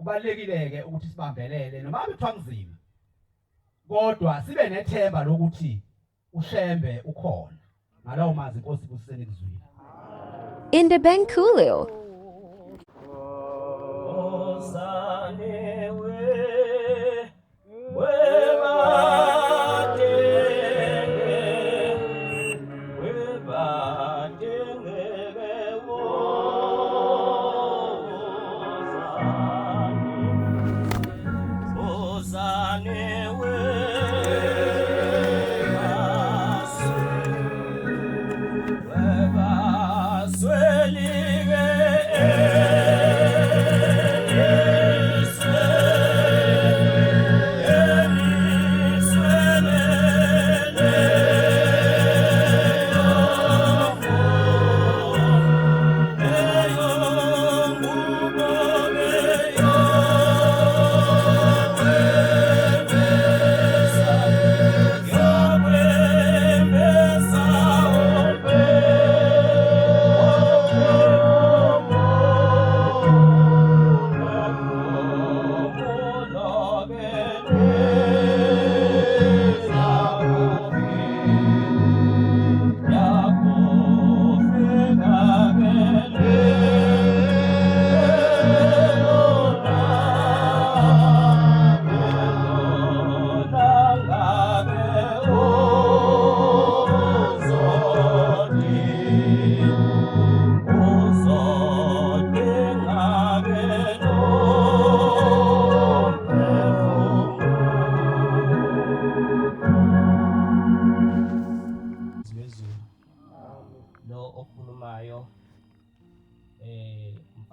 kubalekile ukuthi sibambelele noma kuthiwa kunzima kodwa sibe nethemba lokuthi ushembe ukhona ngalawo mazi inkosi kuseni kuzwini Indebenkulu.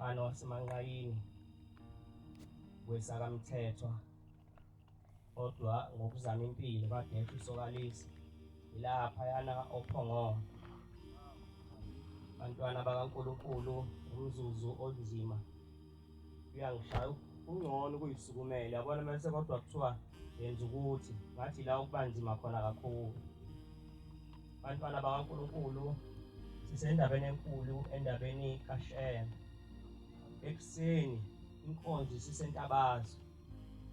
Mfana wasemanqayini wesakamthethwa kodwa ngokuzama impilo kadesha isokalisi ilapha yana ophongoma bantwana bakaNkulunkulu umzuzu onzima uyangishaya ungcono kuyisukumela yabona mase kodwa kuthiwa yenza ukuthi ngathi la ukubanzima khona kakhulu bantwana bakaNkulunkulu sisendabeni enkulu endabeni kaShem ekuseni inkonzo sisentabazwe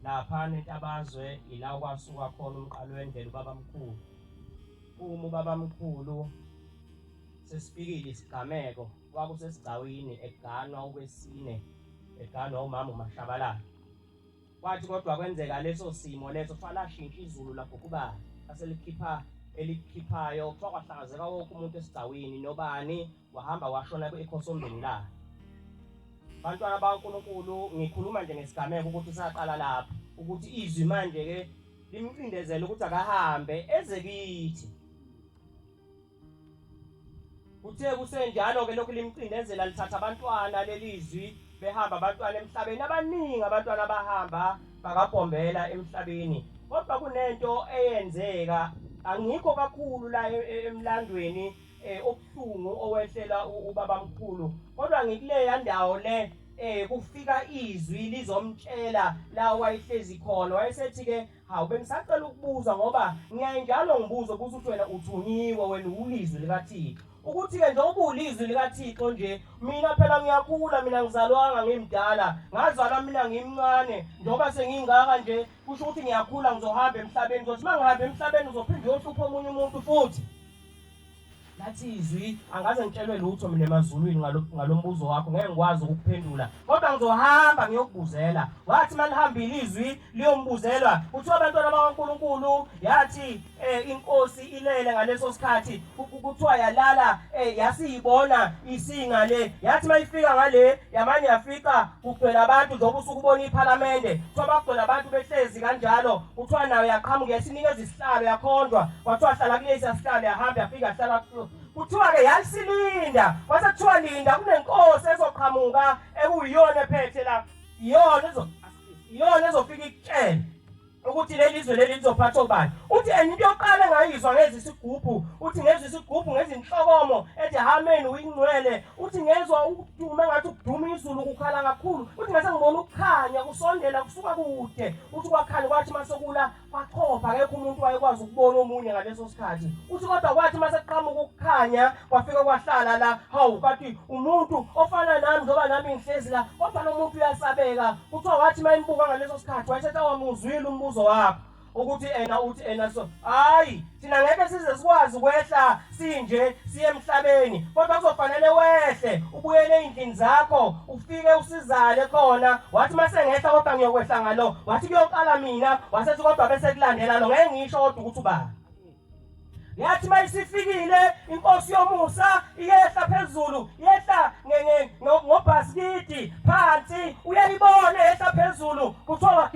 lapha nentabazwe ila kwasuka khona umqalo wendlela ubabamkhulu ubabamkhulu sesifikile isigameko kwakusesigcawini eganwa okwesine eganwa umama uMashabalala kwathi kodwa kwenzeka leso simo leso falashintsha izulu lapho kuba aselikhipha elikhiphayo kuthiwa kwahlangazeka wonke umuntu esigcawini nobani wahamba washona ekhosombeni la bantwana bakaNkulunkulu ngikhuluma nje ngesigameko ukuthi saqala lapha ukuthi izwi manje ke limcindezela ukuthi akahambe eze kithi kuthe kusenjalo ke lokhu limcindezela lithatha abantwana lelizwi behamba abantwana emhlabeni abaningi abantwana bahamba bakabhombela emhlabeni kodwa kunento eyenzeka angikho kakhulu la emlandweni obuhlungu owehlela ubabamkhulu kodwa ngikuleya ndawo le kufika izwi lizomtshela la wayehlezi khona wayesethi ke hawu bengisacela ukubuza ngoba ngiyayinjalo ngibuza ukuthi wena uthunyiwe wena ulizwi likaThixo ukuthi ke njengoba ulizwi likaThixo nje mina phela ngiyakhula mina ngizalwanga ngimdala ngazalwa mina ngimncane njengoba sengingaka nje kusho ukuthi ngiyakhula ngizohamba emhlabeni ngizothi mangihamba emhlabeni ngizophinda uyohlupha omunye umuntu futhi lathi izwi angaze ngitshelwe lutho mina emazulwini ngalombuzo wakho ngeke ngikwazi ukuphendula kodwa ngizohamba ngiyokubuzela wathi manihambile izwi liyombuzelwa kuthiwa abantwana bakaNkulunkulu yathi inkosi ilele ngaleso sikhathi kuthiwa yalala yasiyibona isinga le yathi mayifika ngale yamanye yafika kugcwele abantu njengoba usukubona iParliament kuthiwa bagcwele abantu behlezi kanjalo kuthiwa nayo yaqhamuka yasinikeza isihlalo yakhonjwa kwathiwa hlala kulesi sihlalo yahamba yafika yahlala kuthiwa ke yasilinda kwase kuthiwa linda kunenkosi ezoqhamuka ekuyiyona ephethe la iyona ezofika ikutshela ukuthi leli izwe leli lizophatha obani uthi into yokuqala engayizwa ngezwe isigubhu uthi ngezwe isigubhu ngezinhlokomo ethi amen uyingcwele uthi ngezwe ukuduma ngathi ukuduma izulu kukhala kakhulu uthi ngase ngibona ukukhanya kusondela kusuka kude uthi kwakhanya kwathi masokula kwakuchopha akekho umuntu wayekwazi ukubona omunye ngaleso sikhathi uthi kodwa kwathi mase qhamuka ukukhanya kwafika kwahlala la hawu kathi umuntu ofana nami ngoba nami ngihlezi la kodwa lo muntu uyasabeka kuthiwa wathi mayimbuka ngaleso sikhathi wayesethi awamuzwile umbuzo wakho ukuthi uthi so hayi thina ngeke size sikwazi ukwehla sinje siye emhlabeni kodwa kuzofanele wehle ubuyele endlini zakho ufike usizale khona wathi mase ngehla kodwa ngiyokwehla ngalo wathi kuyoqala mina wasethi kodwa bese kulandela lo ngeke ngisho kodwa ukuthi ubani yathi mayisifikile inkosi yomusa iyehla phezulu yehla ngobhasikidi phansi uyayibona yehla phezulu kuthiwa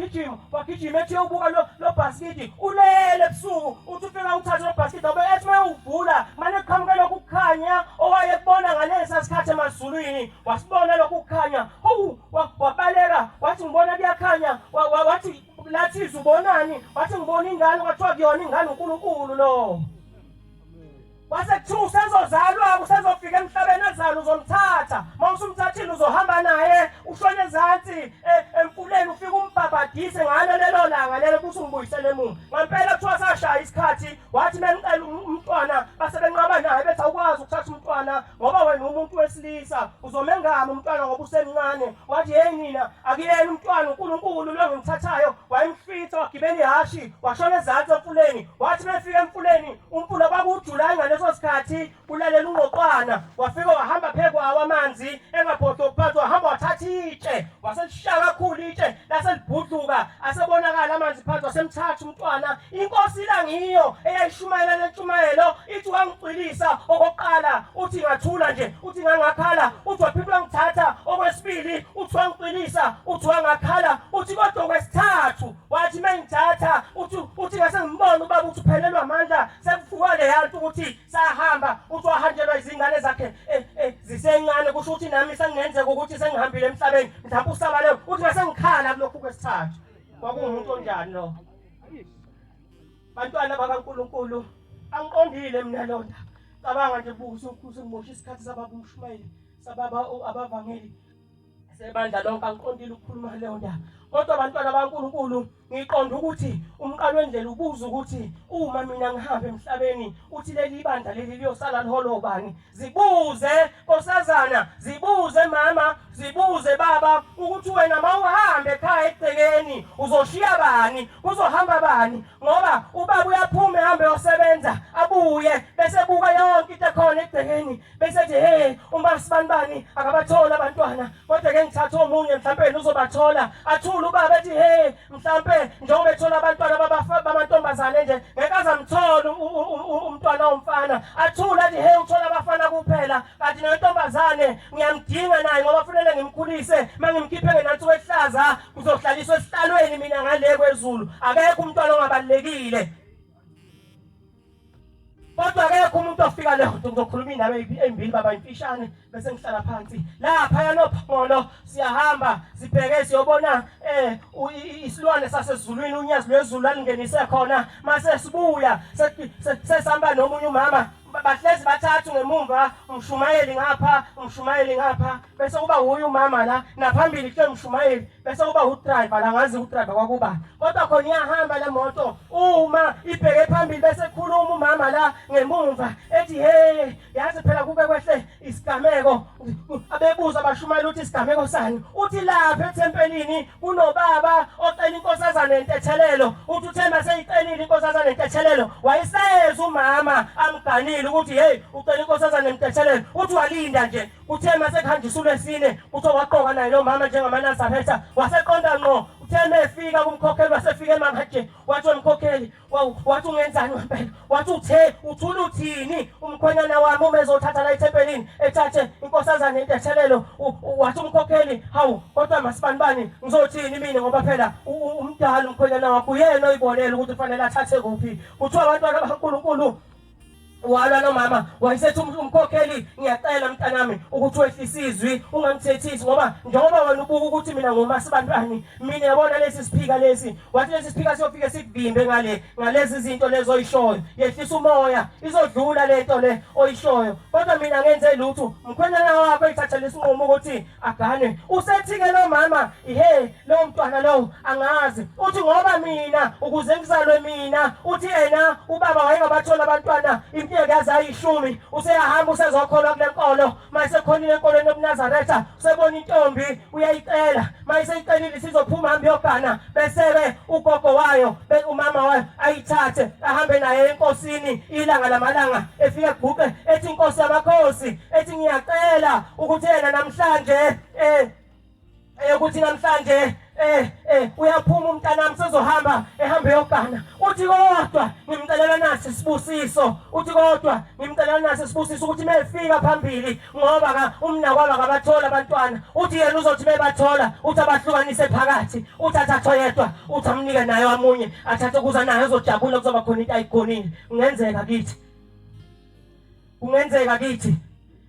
wagijima ethi ubuka lo bhasikidi ulele ebusuku uthi ufika uthathe lo bhasikidi obe ethi mayuvula manje kuqhamuke lokhu kukhanya owayekubona ngalesa sikhathi emazulwini wasibona lokhu kukhanya wabaleka wathi ngibona kuyakhanya wathi lathi uzubonani wathi ngibona ingane kwathiwa kuyona ingane uNkulunkulu lo wasekuthiwa usezozalwa usezofika emhlabeni ezalo uzomthatha mawusumthathile uzohamba naye ushone ezansi emfuleni ufike umbhabhadise ngalo lelo langa lelo kuthi umbuyisele emuva ngempela kuthiwa sashaya isikhathi wathi mengicela umntwana basebenqaba naye bethi awukwazi ukuthatha umntwana ngoba wena umuntu wesilisa uzomengama umntwana ngoba usemncane wathi hey nina akuyena umntwana uNkulunkulu lo ngimthathayo wayemfitha wagibela ihashi washona ezansi emfuleni wathi befika emfuleni umfula bakujulayi ngaleso sikhathi ulalela unqoqwana wafika wahamba phekwawo amanzi engaphohlwa ukuphathwa wahamba wathatha itshe waseshaya kakhulu itshe laselibhudluka asebonakala amanzi phansi wasemthatha umntwana inkosi la ngiyo eyayishumayela lentshumayelo ithi wangicwilisa okokuqala uthi ngathula nje uthi ngangakhala uthi waphinde ngithatha okwesibili uthi wangicwilisa uthi wangakhala uthi kodwa okwesithathu wathi mengithatha uthi ngase ngimbone ubaba uthi uphelelwa amandla sekufuka le yantu ukuthi sahamba uthi wahanjelwa izingane zakhe zisencane kusho ukuthi nami sengenzeka ukuthi sengihambile emhlabeni mhlawumbe usaba leyo uthi ngase ngikhala kulokhu kwesithathu kwakungumuntu onjani lo bantwana bakaNkulunkulu angiqondile mina londa cabanga nje bukuthi ukuse ngimosha isikhathi sababa umshumayeli sababa abavangeli sebandla lonke angiqondile ukukhuluma leyo ndaba kodwa abantwana bakaNkulunkulu ngiqonda ukuthi umqalo wendlela ubuza ukuthi uma mina ngihamba emhlabeni uthi leli bandla leli liyosala liholo bani zibuze nkosazana zibuze mama zibuze baba ukuthi wena mawuhambe ekhaya egcekeni uzoshiya bani kuzohamba bani ngoba ubaba uyaphuma ehambe yosebenza abuye bese buka yonke into ekhona egcekeni bese ethi hey uma sibanibani akabathola abantwana kodwa ke ngithatha omunye mhlawumbe uzobathola athula ubaba ethi hey mhlawumbe njengoba ethola abantwana bamantombazane nje ngeke azamthola umntwana omfana athula athi hey uthola abafana kuphela kanti nentombazane ngiyamdinga naye ngoba kufanele ngimkhulise mangimkhiphe ngenansi wehlaza kuzohlaliswa esihlalweni mina ngale kwezulu akekho umntwana ongabalekile kodwa akekho umuntu ofika leyo ngizokhuluma indaba ezimbili baba imfishane bese ngihlala phansi lapha yanophongolo siyahamba sibheke siyobona isilwane sasezulwini unyazi lwezulu alingenise khona mase sibuya sesihamba nomunye umama bahlezi bathathu ngemumva umshumayeli ngapha bese kuba huyu umama la naphambili kule mshumayeli bese kuba udriver la ngazi udriver kwakuba kodwa khona iyahamba le moto uma ibheke phambili bese khuluma umama la ngemumva ethi hey yazi phela kube kwehle isigameko abebuza abashumayeli uthi isigameko sani uthi lapha eThempelini kunobaba ocela inkosazana nentethelelo uthi uthemba seyicelile inkosazana nentethelelo wayiseza umama amganile ukuthi hey ucela inkosazana nentethelelo uthi walinda nje uthe mase kuhanjiswa ulwesine uthi waqoka naye lo mama njengamanazareta waseqonda ngqo uthe efika kumkhokheli wasefika emangaje wathi umkhokheli wathi ungenzani ngempela wathi uthula uthini umkhwenyana wami uma ezothatha la eThempelini ethathe inkosazana nentethelelo wathi umkhokheli hawu kodwa masibanibani ngizothini mina ngoba phela umdala umkhwenyana wakho uyena oyibonela ukuthi kufanele athathe kuphi kuthiwa abantwana bakaNkulunkulu walwa nomama wayesethi umkhokheli ngiyacela mntanami ukuthi wehlise izwi ungangithethisi ngoba njengoba wena ubuka ukuthi mina ngomasibantwana mina yabona lesi siphika lesi wathi lesi siphika siyofike sikuvimbe ngalezi zinto lezo oyishoyo yehlisa umoya izodlula lento le oyishoyo kodwa mina ngenze lutho mkhwenyana wakho ethatha lesinqumo ukuthi agane usethi ke lo mama lo mntwana umntwana lo angazi uthi ngoba mina ukuze ngizalwe mina uthi yena ubaba wayengabathola abantwana impilo yaze ayishumi useyahamba usezokholwa kule nkolo mayisekhonile enkolweni yobuNazaretha usebona intombi uyayicela mayiseyicelile sizophuma hambe yogana bese ugogo wayo umama wayo ayithathe ahambe naye enkosini ilanga lamalanga efike eguqe ethi inkosi yamakhosi ethi ngiyacela ukuthi yena namhlanje ukuthi namhlanje uyaphuma umntanami sezohamba ehambe yogana uthi kodwa ngimcelela nasi sibusiso uthi kodwa ngimcelela nasi sibusiso ukuthi mefika phambili ngoba umnakwabo akabathola abantwana uthi yena uzothi bebathola uthi abahlukanise phakathi uthi athathwe yedwa uthi amnike naye wamunye athathe kuza naye uzojabula kuzoba khona into ayigonile kungenzeka kithi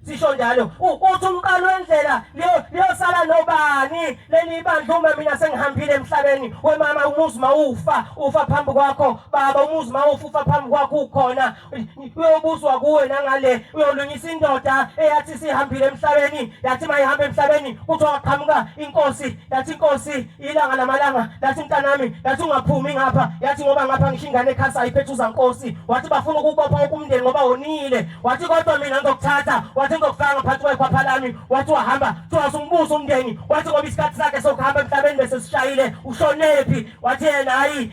sisho njalo uthi umqalo wendlela liyosala nobani leli bandla uma mina sengihambile emhlabeni wemama umuzi ufa phambi kwakho baba umuzi ufa phambi kwakho ukhona uyobuzwa kuwe nangale uyolungisa indoda eyathi sihambile emhlabeni yathi mayihamba emhlabeni kuthiwa waqhamuka inkosi yathi inkosi ilanga lamalanga yathi mntanami yathi ungaphumi ngapha yathi ngoba ngapha ngishingane ekhasa iphethe uzankosi wathi bafuna ukubopha ukumndeni ngoba wonile wathi kodwa mina ngizokuthatha wathi ngokufanga phansi kwekhwapha lami wathi wahamba usumbuza umndeni wathi ngoba isikhathi sakhe sokuhamba emhlabeni bese sishayile ushonephi wathi yena hayi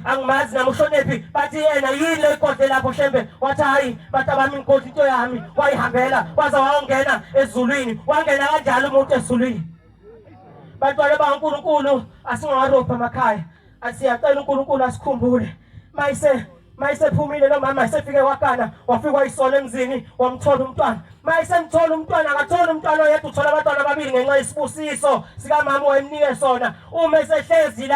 angimazi nami ushonephi bathi yena yini lekodle lapho shembe wathi hayi batabami inkosi into yami wayihambela waze wangena ezulwini wangena kanjalo umuntu ezulwini bantwana baNkulunkulu asingawarobha emakhaya asiyacela uNkulunkulu asikhumbule mayisephumile lo mama isefike wakana wafika wayisola emzini wamthola umntwana mayisemthola umntwana akathola umntwana oyedwa uthola abantwana ababili ngenxa yesibusiso sika mama wemnike sona uma esehlezi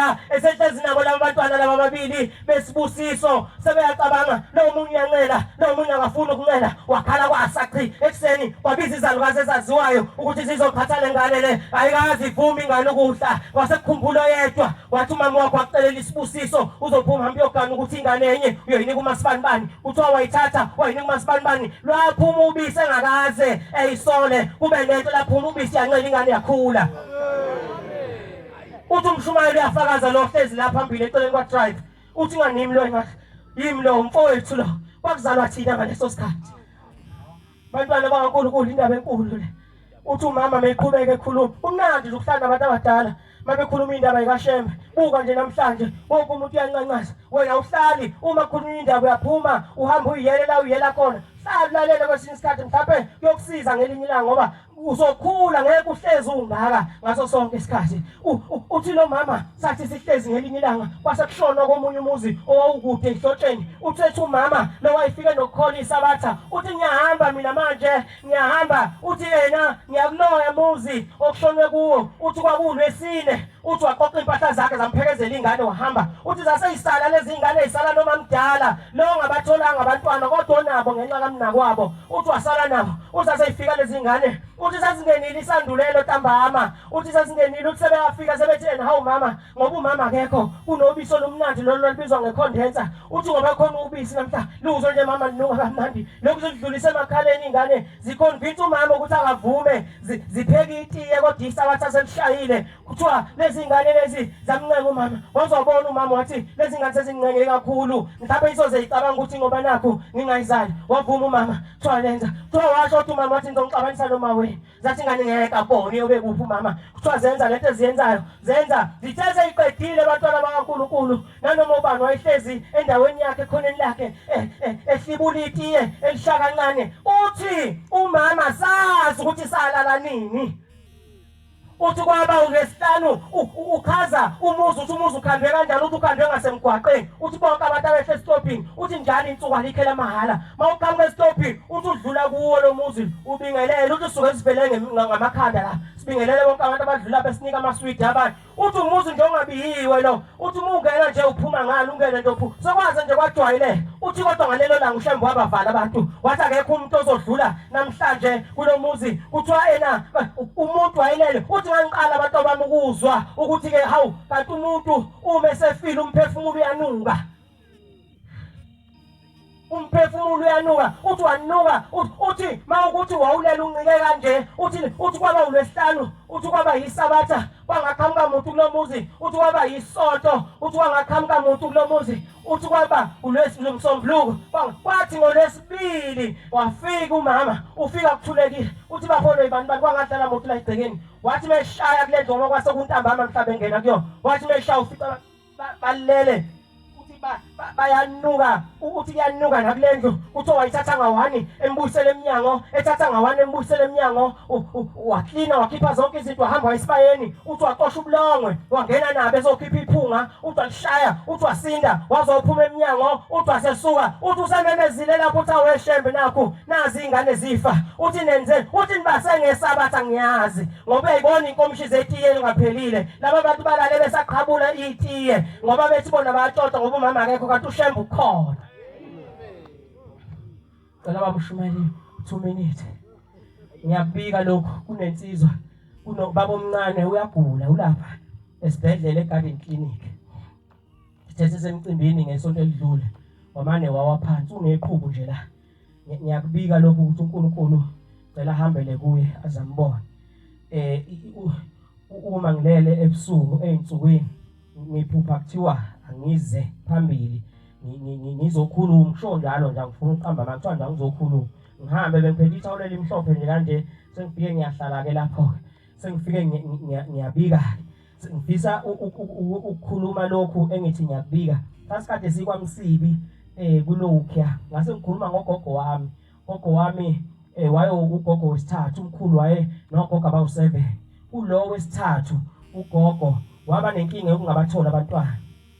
nabo laba bantwana laba ababili besibusiso sebeyacabanga lo munye uyancela lo munye akafuna ukuncela wakhala kwasachi ekseni kwabiza izalukazi ezaziwayo ukuthi zizophathana ngane le ayikazi ivuma ingane ukudla wasekukhumbula yedwa wathi umama wakho wacelela isibusiso uzophuma hambe yogana ukuthi ingane enye uyoyinika uMasibanibani uthiwa wayithatha wayinika uMasibanibani lwaphuma ubisi engakaze eyisole kube lento laphuma ubisi yancela ingane yakhula uthi umshumayeli uyafakaza lo hlezi lapha phambili eceleni kwaDrive uthi nganimi lo yimi lo mfowethu lo kwakuzalwa thina ngaleso sikhathi bantwana baNkulunkulu indaba enkulu le uthi umama meyiqhubeka ekhuluma umnandi ukuhlala nabantu abadala mabekhuluma indaba ikaShembe buka nje namhlanje wonke umuntu uyancancaza wena uhlali uma khuluma indaba uyaphuma uhamba uyela khona hlalela kwesinye isikhathi mhlawumbe kuyokusiza ngelinye ilanga ngoba uzokhula ngeke uhlezi ungaka ngaso sonke isikhathi uthi lo mama sathi sihlezi ngelinye ilanga kwasekushona komunye umuzi owawukude ehlotsheni uthi umama lo wayifike nokukhola isabatha uthi ngiyahamba mina manje ngiyahamba uthi yena ngiyakuloya muzi okushonwe kuwo uthi kwakulwesine uthi waqoqa impahla zakhe zamphekezela ingane wahamba uthi zaseyisala lezi ingane ezisala noma mdala lo ngabatholanga abantwana kodwa nabo ngenxa kamnakwabo uthi wasala nabo uthi aseyifika lezi ingane uthi sasingenile isandulelo ntambama uthi sasingenile uthi sebeyafika sebethi yena hawu mama ngoba umama akekho kunobisi olumnandi lolu libizwa ngecondenser uthi ngoba khona ubisi namhla luzo nje mama linunga kamnandi lokhu sidlulise emakhaleni ingane ziconvince umama ukuthi akavume zipheke itiye kodwa isabatha selishayile kuthiwa lezi ingane lezi zamncenga umama wazobona umama wathi lezi ingane sezincengeke kakhulu mhlawumbe isoze icabanga ukuthi ngoba nakho ngingayizali wavuma umama kuthiwa lenza kuthiwa washo ukuthi umama wathi ngizongixabanisa lo mawe zathi ngane ngeke abone yobe kuphi umama kuthiwa zenza lento eziyenzayo zenza zithethe iqedile abantwana bakaNkulunkulu nanoma ubani wayehlezi endaweni yakhe ekhoneni lakhe ehlibula itiye elishaka kancane uthi umama sazi ukuthi salala nini uthi kwaba uLesihlanu ukhaza umuzi uthi umuzi ukhandwe kanjani uthi ukhandwe ngasemgwaqeni uthi bonke abantu abehle estopini uthi njalo insuku alikhela mahala mawuqhamuka estopini uthi udlula kuwo lo muzi ubingelele uthi suke sivele ngamakhanda la sibingelele bonke abantu abadlula besinika amaswidi abantu uthi umuzi nje ongabiyiwe lo uthi ungena nje uphuma ngalo ungene nje uphu sokwazi nje kwajwayele uthi kodwa ngalelo langa uShembe wabavala abantu wathi akekho umuntu ozodlula namhlanje kulomuzi kuthiwa ena umuntu wayelele uthi ngiqala abantu bami ukuzwa ukuthi ke hawu kanti umuntu uma esefile umphefumulo uyanuka umphefumulo uyanuka uthi wanuka uthi mawukuthi wawulela uncike kanje uthi kwaba uLwesihlanu uthi kwaba yiSabatha kwangaqhamuka umuntu kulomuzi uthi kwaba yisonto uthi kwangaqhamuka umuntu kulomuzi uthi kwaba uLwesihlanu kwathi ngoLwesibili wafika umama ufika kuthulekile uthi bafolo abantu kwangadlala umuntu la egcekeni wathi meshaya kule ndoma kwase kuntambama mhlawumbe engena kuyo wathi meshaya ufika balele bayanuka uthi kuyanuka nakulendlu uthi wayithatha ngawani embuyisele eminyango ethatha ngawani embuyisele eminyango waklina wakhipha zonke izinto wahamba esibayeni uthi waqosha ubulongwe wangena nabo ezokhipha iphunga uthi walishaya uthi wasinda wazophuma eminyango uthi wasesuka uthi usememezile lapho uthi aweshembe nakho nazi ingane zifa uthi nenzeni uthi nibase ngeSabatha ngiyazi ngoba uyibona inkomishi zetiye ngaphelile laba bantu balale besaqhabula itiye ngoba bethi bona bayaxoxa ngoba umama akekho kanti ushembe ukhona. Cela babushumayeli 2 minutes. Ngiyabika lokho kunensizwa kunobaba omncane uyagula ulapha esibhedlela eGarden Clinic. Sithethe semcimbini ngesonto elidlule wamane wawa phansi uneqhubu nje la. Ngiyakubika lokho ukuthi uNkulunkulu cela hambele kuye azambona. Uma ngilele ebusuku einsukwini ngiphupha kuthiwa angize phambili ngizokhuluma ngisho njalo nje ngifuna uqamba makuthiwa nje ngizokhuluma ngihambe bengiphethe ithawulo elimhlophe nje kanje sengifike ngiyahlala ke lapho sengifike ngiyabika ngifisa ukukhuluma lokhu engithi ngiyabika sasikade sikwamsibi kulokhuya ngase ngikhuluma gogo wami wayo ugogo wesithathu umkhulu waye nogogo abawu7 ulo wesithathu ugogo waba nenkinga yokungabathola abantwana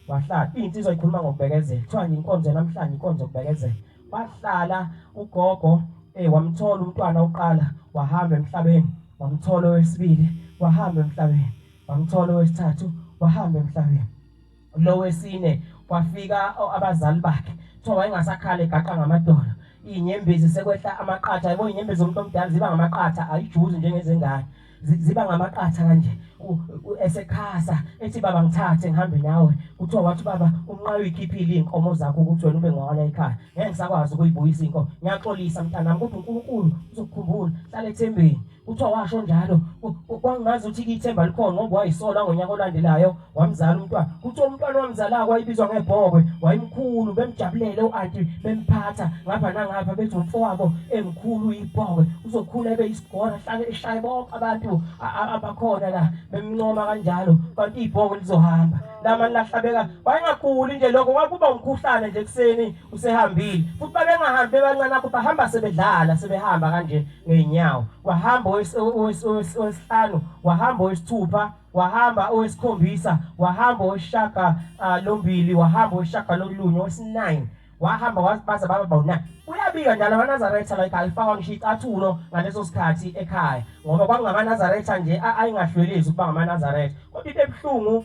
wahlala insizwa ikhuluma ngokubekezela kuthiwa inkonzo namhlanje inkonzo yokubekezela wahlala ugogo wamthola umntwana oqala wahamba emhlabeni wamthola owesibili wahamba emhlabeni wamthola owesithathu wahamba emhlabeni lo wesine kwafika abazali bakhe kuthiwa wayengasakhale egaqa ngamadolo inyembezi sekwehla amaqatha yabo inyembezi zomuntu omdala ziba ngamaqatha ayijuzi njengezengane ziba ngamaqatha kanje esekhasa ethi baba ngithathe ngihambe nawe kuthiwa wathi baba umnqayo ikhiphile inkomo zakho ukuthi wena ube ngwana ekhaya ngeke ngisakwazi ukuyibuyisa inkomo ngiyaxolisa mntana ukuthi uNkulunkulu uzokukhumbula hlala ethembeni kuthiwa washo njalo kwangazi ukuthi ithemba likhona ngoba wayisola ngonyaka olandelayo wamzala umntwana kuthiwa umntwana wamzala kwayibizwa ngebhokwe wayimkhulu bemjabulele uanti bemphatha ngapha nangapha bethi umfowabo emkhulu ibhokwe uzokhula ebe isigora hlale eshaye bonke abantu abakhona la bemncoma kanjalo kanti ibhokwe lizohamba lamani lahlabeka wayengaguli nje lokho kwakuba umkhuhlane nje ekseni usehambile futhi babengahambi bebancane apho bahamba sebedlala sebehamba kanje ngeenyawo wahamba owesihlanu wahamba owesithupha wahamba owesikhombisa wahamba owesishaka lombili wahamba owesishaka lolunye owesi9 wahamba baza baba bawuna uyabika njalo amaNazaretha like alifaka ngisho icathulo ngaleso sikhathi ekhaya ngoba kwangamaNazaretha nje ayingahlwelezi ukuba ngamaNazaretha kodwa into ebhlungu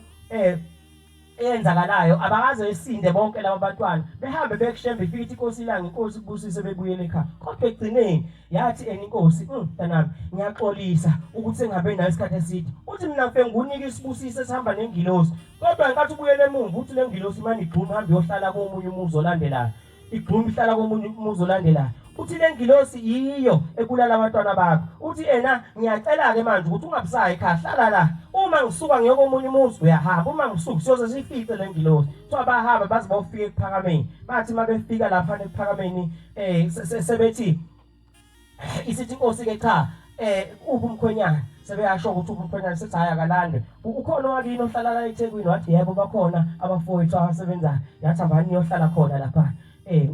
eyenzakalayo abakaze besinde bonke laba bantwana behambe bekushembe ifika inkosi ilanga inkosi kubusise bebuyele ekhaya kodwa egcineni yathi inkosi mntanami ngiyaxolisa ukuthi sengabe nayo isikhathi eside uthi mina ngifike ngunika isibusise sihamba nengilosi kodwa ngenkathi ubuyele emuva uthi le ngilosi manje igxuma hamba yohlala komunye umuzi olandelayo igxuma ihlala komunye umuzi olandelayo uthi le ngilosi yiyo ekulala abantwana bakho uthi ena ngiyacela ke manje ukuthi ungabusayi ekhaya hlala la uma ngisuka ngiyokomunye umuzi uyahamba uma ngisuka siyoze sifice le ngilosi kuthiwa bahamba baze bawufika ephakameni bathi mabefika lapha ephakameni sebethi isithi inkosi ke cha ubumkhwenyana sebeyasho ukuthi ubumkhwenyana sethi haya kalandwe ukhona wakini ohlala la eThekwini wathi yebo bakhona abafowethu abasebenzayo yathi hambani niyohlala khona lapha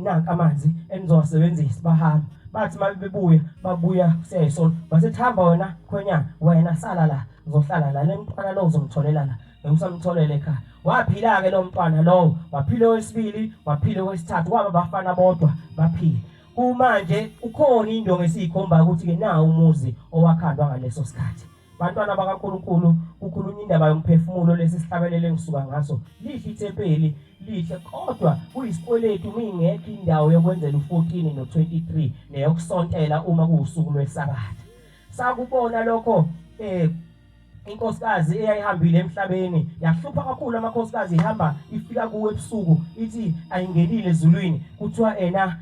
nanka amanzi enizowasebenzisa bahamba bathi mabebuya babuya seyisona basethamba wena khwenyana wena sala la uzohlala la lemntwana lo uzomtholela la usamtholele ekhaya waphila ke lo mntwana lo waphila owesibili waphila owesithathu kwaba bafana bodwa baphila kumanje ukhona indonga esikhomba ukuthi ke nawo umuzi owakhandwa ngaleso sikhathi bantwana bakaNkulunkulu ukukhulunywa indaba yomphefumulo lesi sihlabelele ngisuka ngaso lihle ithempeli lihle kodwa kuyisikweletu mingekho indawo yokwenzela u14 no23 neyokusontela uma kuusuku lweSabatha sakubona lokho inkosikazi eyayihambile emhlabeni yahlupha kakhulu amakhosikazi ihamba ifika kuwe ebusuku ithi ayingenile ezulwini kuthiwa ena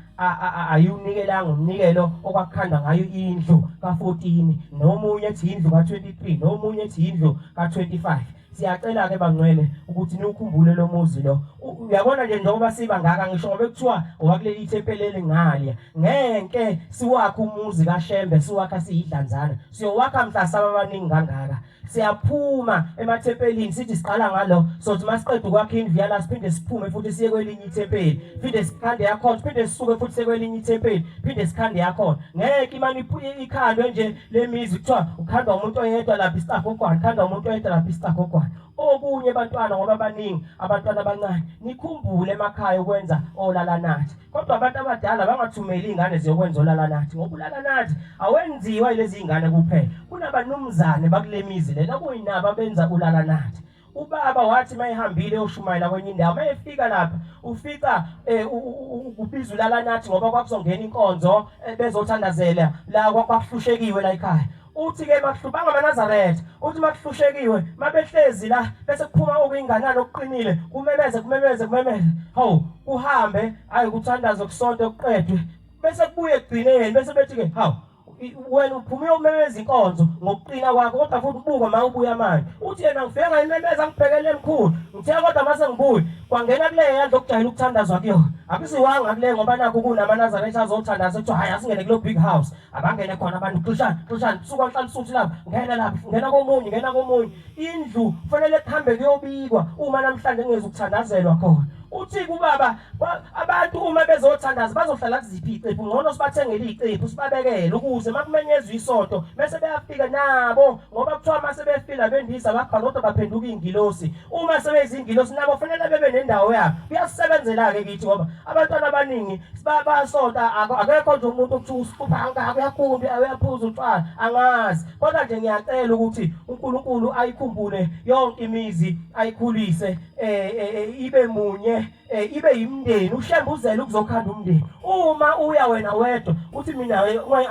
ayunikelanga umnikelo okwakhanda ngayo indlu ka14 nomunye ethi indlu ka23 nomunye ethi indlu ka25. Siyacela ke bangcwele ukuthi niukhumbule lo muzi lo. Uyabona nje njengoba siba ngaka ngisho ngoba kuthiwa owakuleli ithempelele ngaliya ngeke siwakha umuzi kaShembe siwakha siyidlanzana siyowakha mhla sababaningi kangaka. Siyaphuma emathempelini sithi siqala ngalo sothi masiqeda ukwakha indlu yala siphinde siphume futhi siye kwelinye ithempeli phinde sikhande yakhona phinde sisuke futhi sekwelinye ithempeli phinde sikhande yakhona. Ngeke imani ikhandwe nje lemizi kuthiwa ukhandwa umuntu oyedwa lapha isitafu ogwana ukhandwa umuntu oyedwa lapha isitafu ogwana. Okunye bantwana ngoba baningi abantwana abancane nikhumbule emakhaya ukwenza olala nathi kodwa abantu abadala bangathumeli ingane ziyokwenza olala nathi ngoba ulala nathi awenziwa lezi ingane kuphela kunabanumzane bakulemizi lena kuyinaba benza ulala nathi. Ubaba wathi mayihambile oshumayela kwenye indawo mayefika lapha ufika kubiza ulala nathi ngoba kwakuzongena inkonzo bezothandazela la kwakuhlushekiwe la ekhaya. Uthi ke makuhlubanga amaNazaretha uthi makuhlushekiwe mabehlezi la bese kuphuma okuyinganana okuqinile kumemeze hawu uhambe ayi kuthandaza kusonto kuqedwe bese kubuye egcineni bese bethi ke hawu wena uphuma uyomemeza inkonzo ngokuqina kwakho kodwa futhi ubuka ma ubuya manje uthi yena ngifika ngayimemeza ngibhekele emkhulu ngithe kodwa mase ngibuye kwangena kule yandlo okujayela ukuthandazwa kuyona akusiwanga kule ngoba nakho kunamaNazaretha azothandaza ethi hayi asingene kulo big house abangene khona abantu xushana suka mhlawumbe suthi lapha ngena komunye indlu kufanele kuhambe kuyobikwa uma namhlanje ngeze ukuthandazelwa khona. Uthi kubaba abantu uma bezothandaza bazohlala kuziphi icephu ngcono sibathengele icephu sibabekele ukuze makumenyezwe isonto bese beyafika nabo ngoba kuthiwa mase befila bendisa bakha kodwa baphenduka ingilosi uma sebezingilosi nabo kufanele bebe nendawo yabo kuyasebenzela ke kithi ngoba abantwana abaningi sibabasonta akekho nje umuntu okuthi usipha ngaka uyakhumbi uyaphuza utshwala angazi kodwa nje ngiyacela ukuthi uNkulunkulu ayikhumbule yonke imizi ayikhulise ibe munye ibe yimndeni ushembuzela ukuzokhanda umndeni. Uma uya wena wedwa uthi mina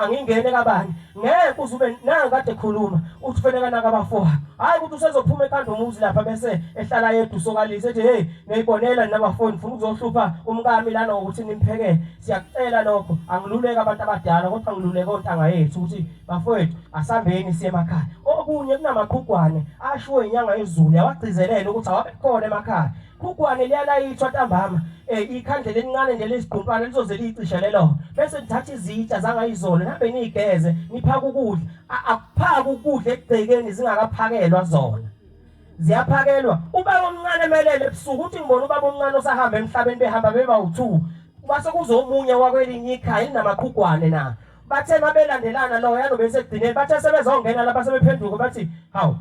angingene kabani ngeke uzube nangikade ekhuluma uthi fanele nakabafo hayi ukuthi usezophuma ekhanda umuzi lapha bese ehlala yedwa usokalise ethi hey ngiyibonela nabafoni ufuna ukuzohlupha umkami lana ngokuthi nimphekele. Siyakucela lokho angiluleka abantu abadala kodwa ngiluleka ontanga yethu ukuthi bafowethu asambeni siye emakhaya. Okunye kunamaqhugwane ashiwe inyanga yezulu yawagcizelela ukuthi awabekhona emakhaya. Qhugwane liyalayithwa ntambama ikhandlela elincane nje lesidumpana lizoze liyicishe lelo bese nithatha izitsha zangayizolo nihambe niyigeze niphaka ukudla akuphaka ukudla egcekeni zingakaphakelwa zona ziyaphakelwa. Ubaba omncane emelele ebusuku uthi ngibona ubaba omncane osahamba emhlabeni behamba beba u2 base kuzomunye wakwelinye ikhaya linamaqhugwane na bathe mabelandelana lo yano bese egcineni bathe sebezongena lapha sebephenduka bathi hawu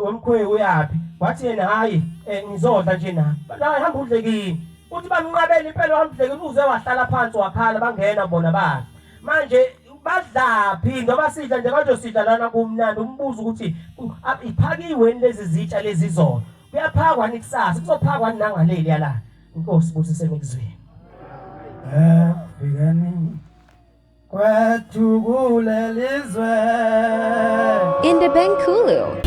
wemkhwe uyapi wathi yena hayi ngizodla nje na hayi hamba udlekini uthi bamnqabela impela wamdlekini uze wahlala phansi wakhala bangena bona bathi manje badlaphi ngoba sidla nje kanje sidla lana kumnandi umbuzo ukuthi iphakiwe lezi zitsha lezi zona kuyaphakwa nikusasa kuzophakwa nangaleli yala inkosi busise nikuzweni fikani kwethu kulelizwe Indebenkulu.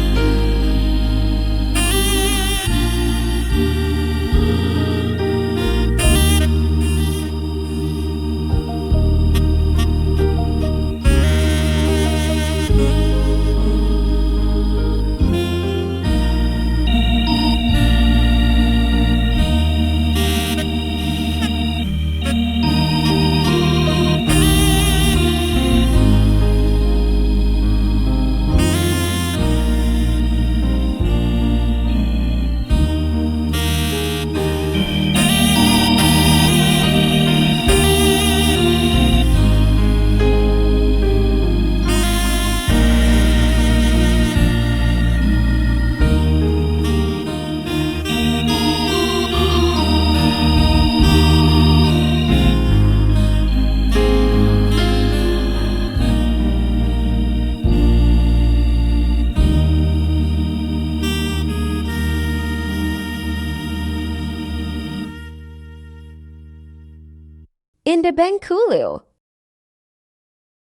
Indebenkulu.